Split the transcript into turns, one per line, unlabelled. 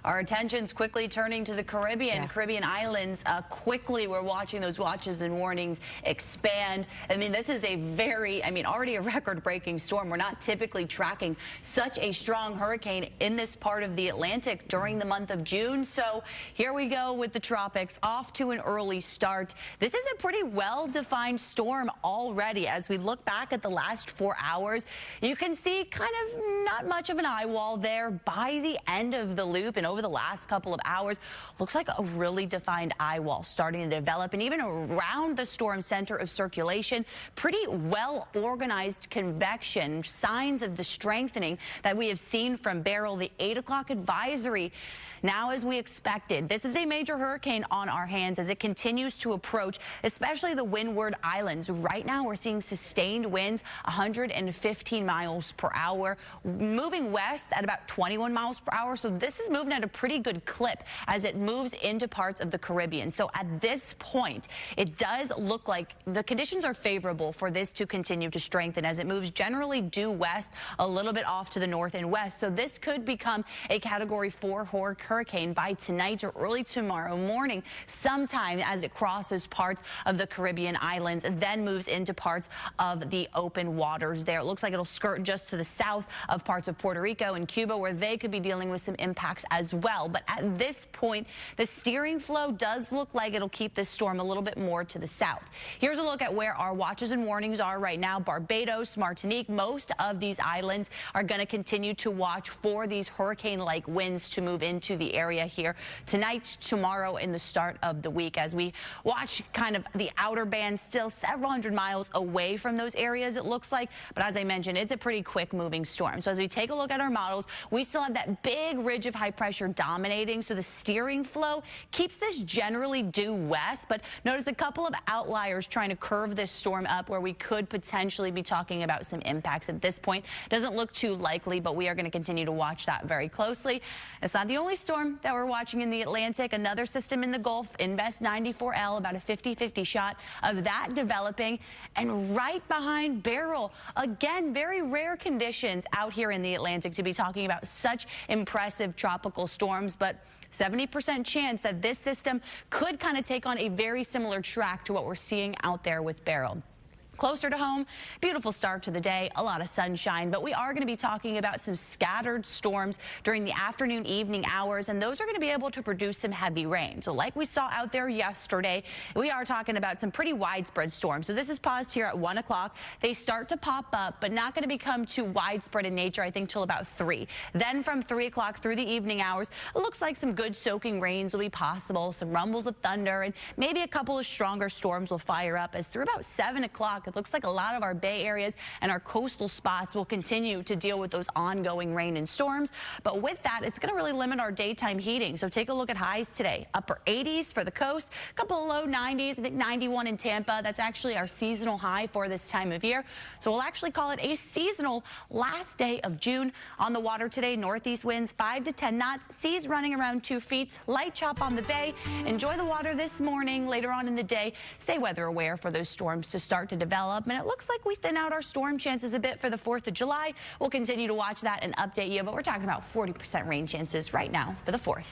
Our attention's quickly turning to the Caribbean, Caribbean islands. Quickly, we're watching those watches and warnings expand. I mean, this is a already a record-breaking storm. We're not typically tracking such a strong hurricane in this part of the Atlantic during the month of June. So here we go with the tropics, off to an early start. This is a pretty well-defined storm already. As we look back at the last 4 hours, you can see kind of not much of an eye wall there by the end of the loop, and over the last couple of hours, looks like a really defined eye wall starting to develop, and even around the storm center of circulation, pretty well organized convection, signs of the strengthening that we have seen from Beryl. The 8 o'clock advisory now, as we expected. This is a major hurricane on our hands as it continues to approach, especially the Windward Islands. Right now, we're seeing sustained winds 115 miles per hour, moving west at about 21 miles per hour. So this is moving at a pretty good clip as it moves into parts of the Caribbean. So at this point, it does look like the conditions are favorable for this to continue to strengthen as it moves generally due west, a little bit off to the north and west. So this could become a Category 4 hurricane by tonight or early tomorrow morning, sometime as it crosses parts of the Caribbean islands and then moves into parts of the open waters there. It looks like it'll skirt just to the south of parts of Puerto Rico and Cuba, where they could be dealing with some impacts as well. But at this point, the steering flow does look like it'll keep this storm a little bit more to the south. Here's a look at where our watches and warnings are right now. Barbados, Martinique, most of these islands are going to continue to watch for these hurricane-like winds to move into the area here tonight, tomorrow, and the start of the week, as we watch kind of the outer band still several hundred miles away from those areas, it looks like. But as I mentioned, it's a pretty quick moving storm. So as we take a look at our models, we still have that big ridge of high pressure dominating. So the steering flow keeps this generally due west, but notice a couple of outliers trying to curve this storm up where we could potentially be talking about some impacts. At this point, doesn't look too likely, but we are going to continue to watch that very closely. It's not the only storm that we're watching in the Atlantic. Another system in the Gulf, Invest 94L, about a 50-50 shot of that developing. And right behind Beryl, again, very rare conditions out here in the Atlantic to be talking about such impressive tropical storms, but 70% chance that this system could kind of take on a very similar track to what we're seeing out there with Beryl. Closer to home, beautiful start to the day, a lot of sunshine, but we are going to be talking about some scattered storms during the afternoon, evening hours, and those are going to be able to produce some heavy rain. So like we saw out there yesterday, we are talking about some pretty widespread storms. So this is paused here at 1 o'clock. They start to pop up, but not going to become too widespread in nature, I think, till about 3. Then from 3 o'clock through the evening hours, it looks like some good soaking rains will be possible, some rumbles of thunder, and maybe a couple of stronger storms will fire up as through about 7 o'clock. It looks like a lot of our bay areas and our coastal spots will continue to deal with those ongoing rain and storms. But with that, it's going to really limit our daytime heating. So take a look at highs today. Upper 80s for the coast, a couple of low 90s, I think 91 in Tampa. That's actually our seasonal high for this time of year. So we'll actually call it a seasonal last day of June. On the water today, northeast winds 5 to 10 knots, seas running around 2 feet, light chop on the bay. Enjoy the water this morning. Later on in the day, stay weather aware for those storms to start to develop. And it looks like we thin out our storm chances a bit for the 4th of July. We'll continue to watch that and update you, but we're talking about 40% rain chances right now for the 4th.